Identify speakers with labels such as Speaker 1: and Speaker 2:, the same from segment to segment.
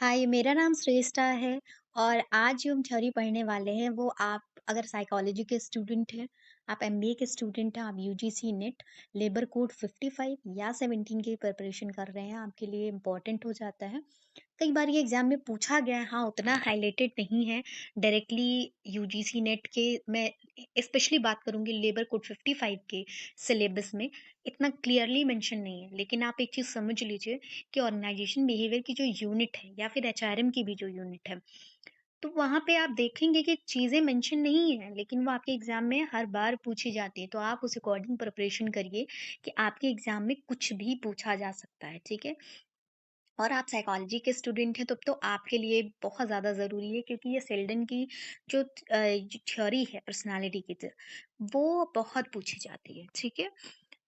Speaker 1: हाय, मेरा नाम श्रेष्ठा है और आज जो हम थ्योरी पढ़ने वाले हैं वो आप अगर साइकोलॉजी के स्टूडेंट हैं, आप एमबीए के स्टूडेंट हैं, आप यूजीसी नेट लेबर कोड 55 या 17 की प्रिपरेशन कर रहे हैं, आपके लिए इम्पोर्टेंट हो जाता है। कई बार ये एग्जाम में पूछा गया है, हाँ, उतना हाइलाइटेड नहीं है डायरेक्टली यूजीसी नेट के। मैं स्पेशली बात करूंगी लेबर कोड 55 के सिलेबस में इतना क्लियरली मेंशन नहीं है, लेकिन आप एक चीज समझ लीजिए कि ऑर्गेनाइजेशन बिहेवियर की जो यूनिट है या फिर एचआरएम की भी जो यूनिट है, तो वहाँ पे आप देखेंगे कि चीज़ें मेंशन नहीं है, लेकिन वो आपके एग्ज़ाम में हर बार पूछी जाती है। तो आप उस अकॉर्डिंग प्रिपरेशन करिए कि आपके एग्ज़ाम में कुछ भी पूछा जा सकता है, ठीक है? और आप साइकोलॉजी के स्टूडेंट हैं, तब तो आपके लिए बहुत ज़्यादा ज़रूरी है, क्योंकि ये सेल्डन की जो थ्योरी है पर्सनैलिटी की वो बहुत पूछी जाती है, ठीक है?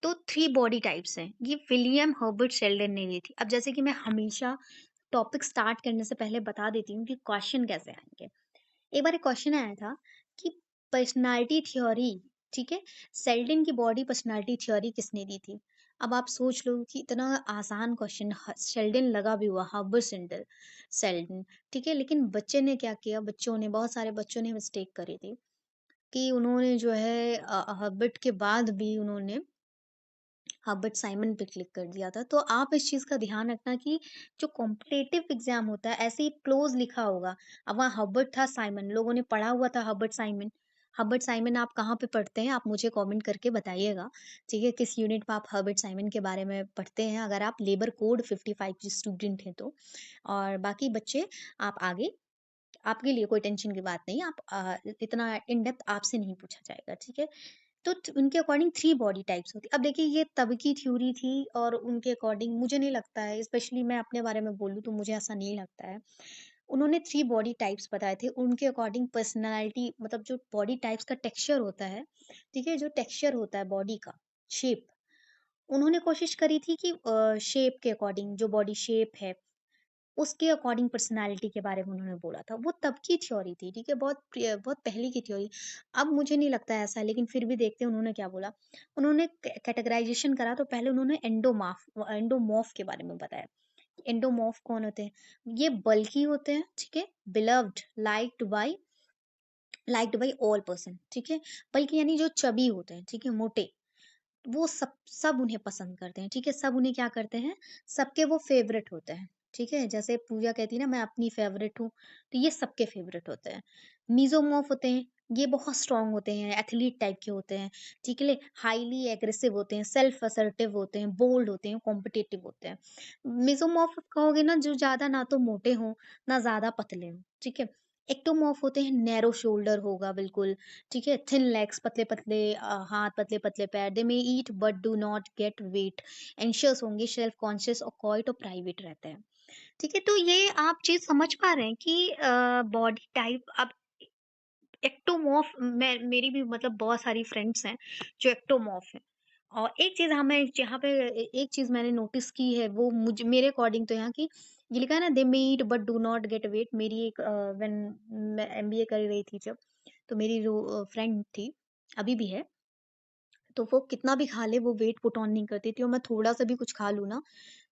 Speaker 1: तो 3 बॉडी टाइप्स हैं, ये विलियम हर्बर्ट शेल्डन ने दी थी। अब जैसे कि मैं हमेशा टॉपिक स्टार्ट करने से पहले बता देती हूँ कि क्वेश्चन कैसे आएँगे। एक बार एक क्वेश्चन आया था कि पर्सनालिटी थ्योरी, ठीक है, सेल्डन की बॉडी पर्सनालिटी थ्योरी किसने दी थी? अब आप सोच लो कि इतना आसान क्वेश्चन, शेल्डन लगा भी हुआ, हर्बर्ट सेल्डन सेल्डन, ठीक है, लेकिन बच्चे ने क्या किया, बच्चों ने, बहुत सारे बच्चों ने मिस्टेक करी थी कि उन्होंने जो है हर्बर्ट के बाद भी उन्होंने हर्बर्ट साइमन पे क्लिक कर दिया था। तो आप इस चीज़ का ध्यान रखना कि जो कॉम्पिटिटिव एग्ज़ाम होता है, ऐसे ही क्लोज़ लिखा होगा। अब वहाँ हर्बर्ट था, साइमन, लोगों ने पढ़ा हुआ था हर्बर्ट साइमन। हर्बर्ट साइमन आप कहाँ पे पढ़ते हैं? आप मुझे कमेंट करके बताइएगा, ठीक है? किस यूनिट में आप हर्बर्ट साइमन के बारे में पढ़ते हैं, अगर आप लेबर कोड 55 के स्टूडेंट हैं तो। और बाकी बच्चे, आप आगे, आपके लिए कोई टेंशन की बात नहीं, आप इतना इन डेप्थ आपसे नहीं पूछा जाएगा, ठीक है? तो उनके अकॉर्डिंग 3 बॉडी टाइप्स होती है। अब देखिए, ये तब की थ्योरी थी और उनके अकॉर्डिंग मुझे नहीं लगता है, स्पेशली मैं अपने बारे में बोलूँ तो मुझे ऐसा नहीं लगता है। उन्होंने 3 बॉडी टाइप्स बताए थे, उनके अकॉर्डिंग पर्सनैलिटी, मतलब जो बॉडी टाइप्स का टेक्सचर होता है, ठीक है? जो टेक्सचर होता है बॉडी का, शेप, उन्होंने कोशिश करी थी कि शेप के अकॉर्डिंग, जो बॉडी शेप है उसके अकॉर्डिंग पर्सनैलिटी के बारे में उन्होंने बोला था। वो तब की थ्योरी थी, ठीक है? बहुत पहले की थ्योरी। अब मुझे नहीं लगता है ऐसा, लेकिन फिर भी देखते हैं उन्होंने क्या बोला। उन्होंने कैटेगराइज़ेशन करा, तो पहले उन्होंने एंडोमॉर्फ के बारे में बताया। एंडोमॉर्फ कौन होते हैं? ये बल्की होते हैं, ठीक है? Beloved, liked by all person, ठीक है? बल्कि यानी जो चबी होते हैं, ठीक है? मोटे, वो सब सब उन्हें पसंद करते हैं, ठीक है? सब उन्हें क्या करते हैं, सबके वो फ़ेवरेट होते हैं, ठीक है? जैसे पूजा कहती है ना, मैं अपनी फ़ेवरेट हूँ, तो ये सबके फ़ेवरेट होते हैं। मेसोमॉर्फ होते हैं, ये बहुत स्ट्रॉन्ग होते हैं, एथलीट टाइप के होते हैं, ठीक है? हाइली एग्रेसिव होते हैं, सेल्फ असर्टिव होते हैं, बोल्ड होते हैं, कॉम्पिटिटिव होते हैं। मेसोमॉर्फ कहोगे ना, जो ज़्यादा ना तो मोटे हों, ना ज़्यादा पतले हों, ठीक है? एक्टोमॉर्फ होते हैं, नैरो शोल्डर होगा बिल्कुल, ठीक है? थिन लेग्स, पतले-पतले हाथ, पतले-पतले पैर। They may eat but do not get weight. Anxious होंगे, सेल्फ कॉन्शियस और क्वाइट और प्राइवेट रहते हैं। ठीक है? तो ये आप चीज़ समझ पा रहे हैं कि बॉडी टाइप, अब एक्टोमॉर्फ, मैं मेरी भी मतलब बहुत सारी फ्रेंड्स हैं जो एक्टोमॉर्फ हैं। और एक चीज़ हमें यहाँ पे एक चीज़ मैंने नोटिस की है, वो मुझे, मेरे अकॉर्डिंग तो यहाँ की, ये लिखा है ना, they may eat but do not get weight. मेरी एक व्हेन मैं एमबीए कर रही थी जब, तो मेरी जो फ्रेंड थी, अभी भी है, तो वो कितना भी खा ले वो वेट पुट ऑन नहीं करती थी, और मैं थोड़ा-सा भी कुछ खा लूँ ना,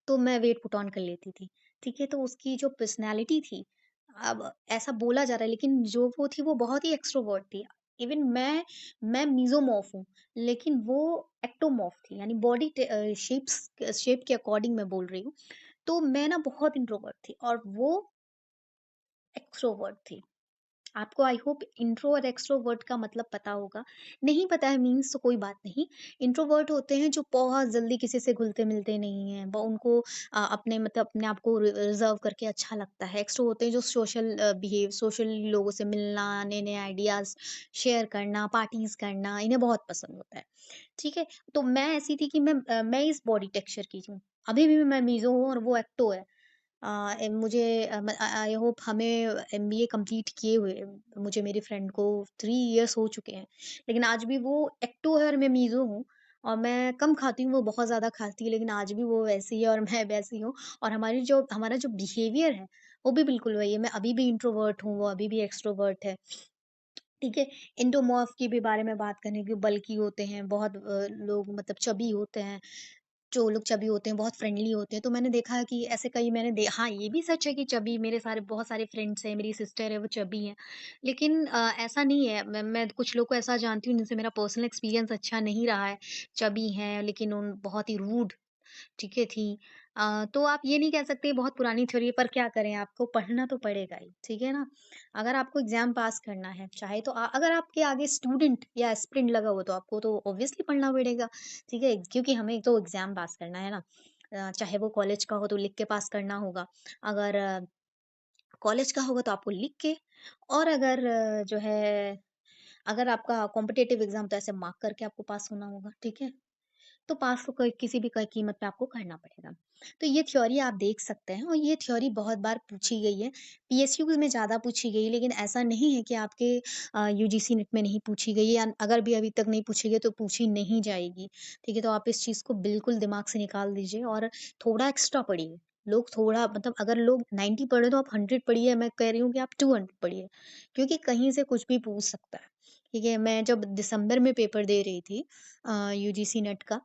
Speaker 1: तो मैं वेट पुट ऑन कर लेती थी, ठीक है? तो उसकी जो पर्सनैलिटी थी, अब ऐसा बोला जा रहा है, लेकिन जो वो थी वो बहुत ही एक्स्ट्रोवर्ट थी। इवन मैं मेसोमॉर्फ हूँ, लेकिन वो एक्टोमॉर्फ थी, यानी बॉडी शेप के अकॉर्डिंग मैं बोल रही हूँ। तो मैं ना बहुत इंट्रोवर्ट थी और वो एक्स्ट्रोवर्ट थी। आपको आई होप इंट्रो और एक्सट्रोवर्ट का मतलब पता होगा। नहीं पता है मीन्स तो कोई बात नहीं। इंट्रोवर्ट होते हैं जो बहुत जल्दी किसी से घुलते-मिलते नहीं हैं। उनको अपने मतलब अपने आप को रिज़र्व करके अच्छा लगता है। एक्स्ट्रो होते हैं जो सोशल लोगों से मिलना, नए-नए आइडियाज़ शेयर करना, पार्टीज़ करना, इन्हें बहुत पसंद होता है। ठीक है? तो मैं ऐसी थी कि मैं इस बॉडी टेक्सचर की हूँ। अभी भी मैं मीज़ो हूँ और वो एक्टो है। मुझे आई होप हमें एमबीए कंप्लीट किए हुए मुझे, मेरी फ्रेंड को 3 इयर्स हो चुके हैं। लेकिन आज भी वो एक्टो है और मैं मीज़ो हूँ, और मैं कम खाती हूँ, वो बहुत ज़्यादा खाती है, लेकिन आज भी वो वैसी है और मैं वैसी हूँ। और हमारा जो बिहेवियर है, वो भी बिल्कुल वही है। मैं अभी भी इंट्रोवर्ट हूँ, वो अभी भी एक्सट्रोवर्ट है। ठीक है? एंडोमॉर्फ की भी बारे में बात करें कि बल्की होते हैं, बहुत लोग मतलब चबी होते हैं। जो लोग चबी होते हैं बहुत फ्रेंडली होते हैं, तो मैंने देखा है कि ऐसे कई हाँ, ये भी सच है कि चबी मेरे सारे बहुत सारे फ्रेंड्स हैं, मेरी सिस्टर है वो चबी हैं। लेकिन ऐसा नहीं है, मैं कुछ लोग को ऐसा जानती हूँ जिनसे मेरा पर्सनल एक्सपीरियंस अच्छा नहीं रहा है, चबी हैं लेकिन उन बहुत ही रूड ठीक है थी। तो आप ये नहीं कह सकते बहुत पुरानी थ्योरी है, पर क्या करें आपको पढ़ना तो पड़ेगा ही, ठीक है ना? अगर आपको एग्ज़ाम पास करना है, चाहे तो अगर आपके आगे स्टूडेंट या एस्पिरेंट लगा हो तो आपको तो ऑब्वियसली पढ़ना पड़ेगा, ठीक है? क्योंकि हमें तो एग्ज़ाम पास करना है ना। चाहे वो कॉलेज का हो तो लिख के पास करना होगा। अगर कॉलेज का होगा तो आपको लिख के और अगर जो है अगर आपका कॉम्पिटिटिव एग्ज़ाम तो ऐसे मार्क करके आपको पास होना होगा, ठीक है? तो पास तो कोई किसी भी क कीमत पे आपको करना पड़ेगा। तो ये थ्योरी आप देख सकते हैं और ये थ्योरी बहुत बार पूछी गई है। पीएसयू में ज़्यादा पूछी गई है, लेकिन ऐसा नहीं है कि आपके यूजीसी नेट में नहीं पूछी गई है या अगर भी अभी तक नहीं पूछी गई तो पूछी नहीं जाएगी। ठीक है? तो आप इस चीज़ को बिल्कुल दिमाग से निकाल दीजिए और थोड़ा एक्स्ट्रा पढ़िए। लोग थोड़ा मतलब अगर लोग 90 पढ़े तो आप 100 पढ़िए, मैं कह रही हूँ कि आप 200 पढ़िए। क्योंकि कहीं से कुछ भी पूछ सकता है। ठीक है? मैं जब दिसंबर में पेपर दे रही थी यूजीसी नेट का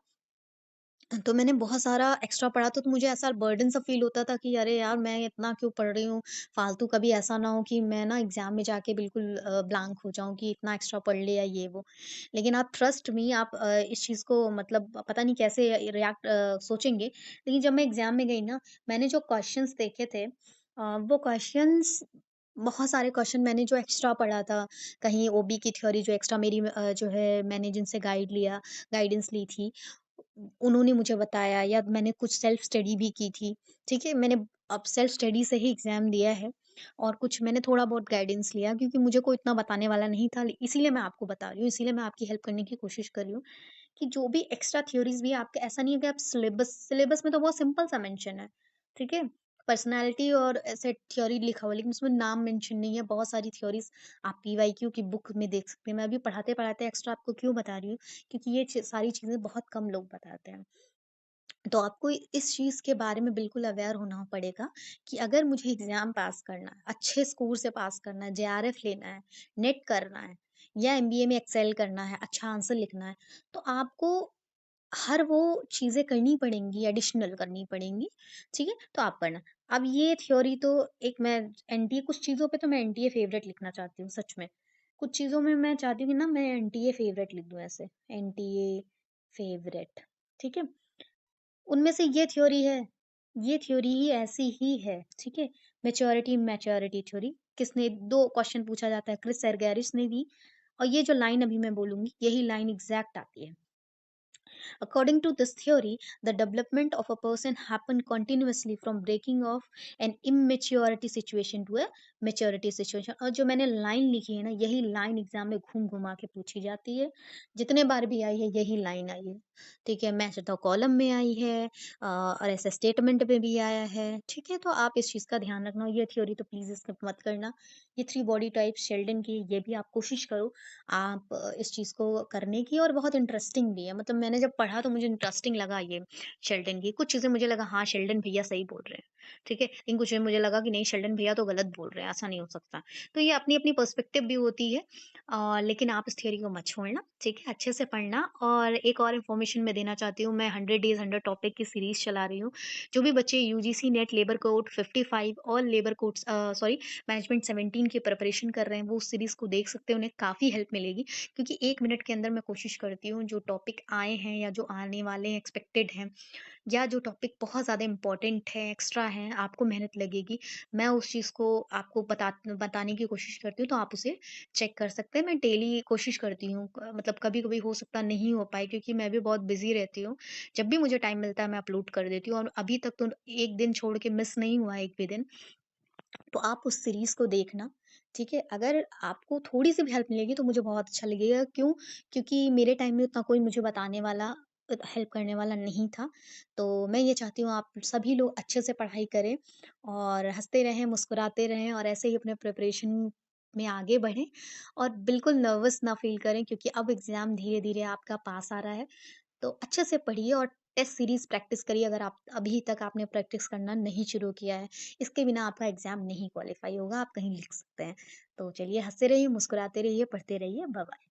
Speaker 1: तो मैंने बहुत सारा एक्स्ट्रा पढ़ा तो मुझे ऐसा बर्डन सा फ़ील होता था कि अरे यार! मैं इतना क्यों पढ़ रही हूँ? फ़ालतू कभी ऐसा ना हो कि मैं ना एग्ज़ाम में जाके बिल्कुल ब्लैंक हो जाऊँ कि इतना एक्स्ट्रा पढ़ लिया ये वो। लेकिन आप ट्रस्ट मी आप इस चीज़ को मतलब पता नहीं कैसे सोचेंगे, लेकिन जब मैं एग्ज़ाम में गई ना, मैंने जो क्वेश्चन्स देखे थे वो क्वेश्चन्स बहुत सारे क्वेश्चन मैंने जो एक्स्ट्रा पढ़ा था, कहीं ओबी की थ्योरी जो एक्स्ट्रा मेरी जो है मैंने जिनसे गाइडेंस ली थी, उन्होंने मुझे बताया या मैंने कुछ सेल्फ स्टडी भी की थी, ठीक है? मैंने अब सेल्फ स्टडी से ही एग्ज़ाम दिया है और कुछ मैंने थोड़ा बहुत गाइडेंस लिया क्योंकि मुझे कोई इतना बताने वाला नहीं था, इसीलिए मैं आपको बता रही हूँ, इसीलिए मैं आपकी हेल्प करने की कोशिश कर रही हूँ कि जो भी एक्स्ट्रा थ्योरीज़ भी आपके ऐसा नहीं है कि आप सिलेबस में तो बहुत सिंपल सा मेंशन है, ठीक है? पर्सनैलिटी और ऐसे थ्योरी लिखा हुआ है, लेकिन उसमें नाम मेंशन नहीं है, बहुत सारी थ्योरीज़ आप पीवाईक्यू की बुक में देख सकते हैं। मैं अभी पढ़ाते-पढ़ाते एक्स्ट्रा आपको क्यों बता रही हूँ, क्योंकि ये सारी चीज़ें बहुत कम लोग बताते हैं। तो आपको इस चीज़ के बारे में बिल्कुल अवेयर होना पड़ेगा कि अगर मुझे एग्ज़ाम पास करना है, अच्छे स्कोर से पास करना है, जेआरएफ लेना है, नेट करना है या एमबीए में एक्सेल करना है, अच्छा आंसर लिखना है, तो आपको हर वो चीज़ें करनी पड़ेंगी, एडिशनल करनी पड़ेंगी, ठीक है? तो आप पढ़ना। अब ये थ्योरी तो एक मैं एनटीए कुछ चीज़ों पे तो मैं एनटीए फेवरेट लिखना चाहती हूँ, सच में। कुछ चीज़ों में मैं चाहती हूँ कि ना मैं एनटीए फेवरेट लिख दूँ ऐसे, एनटीए फेवरेट, ठीक है? उनमें से ये थ्योरी ही ऐसी ही है, ठीक है? मैच्योरिटी थ्योरी किसने 2 क्वेश्चन पूछा जाता है, क्रिस एर्गेरिस ने दी और ये जो लाइन अभी मैं बोलूँगी, यही लाइन एग्ज़ैक्ट आती है। According to this theory, the development of a person happen continuously from breaking of an immaturity situation to a maturity situation। और जो मैंने लाइन लिखी है ना, यही लाइन एग्जाम में घूम घुमा के पूछी जाती है। जितने बार भी आई है यही लाइन आई है, ठीक है? मैच द कॉलम में आई है और ऐसे स्टेटमेंट में भी आया है, ठीक है? तो आप इस चीज़ का ध्यान रखना, ये थ्योरी तो प्लीज स्किप मत करना। ये थ्री बॉडी टाइप शेल्डन की ये भी आप कोशिश करो आप इस चीज़ को करने की, और बहुत इंटरेस्टिंग भी है। मतलब मैंने जब पढ़ा तो मुझे इंटरेस्टिंग लगा ये शेल्डन की। कुछ चीज़ें मुझे लगा हाँ, शेल्डन भैया सही बोल रहे हैं, ठीक है? लेकिन कुछ में मुझे लगा कि नहीं, शेल्डन भैया तो गलत बोल रहे हैं, ऐसा नहीं हो सकता। तो ये अपनी-अपनी पर्सपेक्टिव भी होती है लेकिन आप इस थियरी को मत छोड़ना, ठीक है? अच्छे से पढ़ना। और एक और इन्फॉर्मेशन मैं देना चाहती हूँ, मैं 100 डेज़ 100 टॉपिक की सीरीज़ चला रही हूँ। जो भी बच्चे यूजीसी नेट लेबर कोड 55 और लेबर कोड्स सॉरी मैनेजमेंट 17 की प्रिपरेशन कर रहे हैं, वो उस सीरीज़ को देख सकते हैं, उन्हें काफ़ी हेल्प मिलेगी। क्योंकि 1 मिनट के अंदर मैं कोशिश करती हूँ जो टॉपिक आए हैं या जो आने वाले हैं, एक्सपेक्टेड हैं, या जो टॉपिक बहुत ज़्यादा इम्पोर्टेंट है, एक्स्ट्रा है, आपको मेहनत लगेगी, मैं उस चीज़ को आपको बताने की कोशिश करती हूँ, तो आप उसे चेक कर सकते हैं। मैं डेली कोशिश करती हूँ मतलब कभी-कभी हो सकता है नहीं हो पाए क्योंकि मैं भी बहुत बिज़ी रहती हूँ। जब भी मुझे टाइम मिलता है मैं अपलोड कर देती हूँ और अभी तक तो 1 दिन छोड़ के मिस नहीं हुआ है 1 भी दिन। तो आप उस सीरीज़ को देखना, ठीक है? अगर आपको थोड़ी-सी भी हेल्प मिलेगी तो मुझे बहुत अच्छा लगेगा। क्यों? क्योंकि मेरे टाइम में उतना कोई मुझे बताने वाला हेल्प करने वाला नहीं था। तो मैं ये चाहती हूँ आप सभी लोग अच्छे से पढ़ाई करें और हँसते रहें, मुस्कुराते रहें और ऐसे ही अपने प्रिपरेशन में आगे बढ़ें और बिल्कुल नर्वस ना फ़ील करें क्योंकि अब एग्ज़ाम धीरे-धीरे आपका पास आ रहा है। तो अच्छे से पढ़िए और टेस्ट सीरीज़ प्रैक्टिस करिए अगर आप अभी तक आपने प्रैक्टिस करना नहीं शुरू किया है। इसके बिना आपका एग्ज़ाम नहीं क्वालीफाई होगा, आप कहीं लिख सकते हैं। तो चलिए हँसते रहिए, मुस्कुराते रहिए, पढ़ते रहिए। बाय-बाय।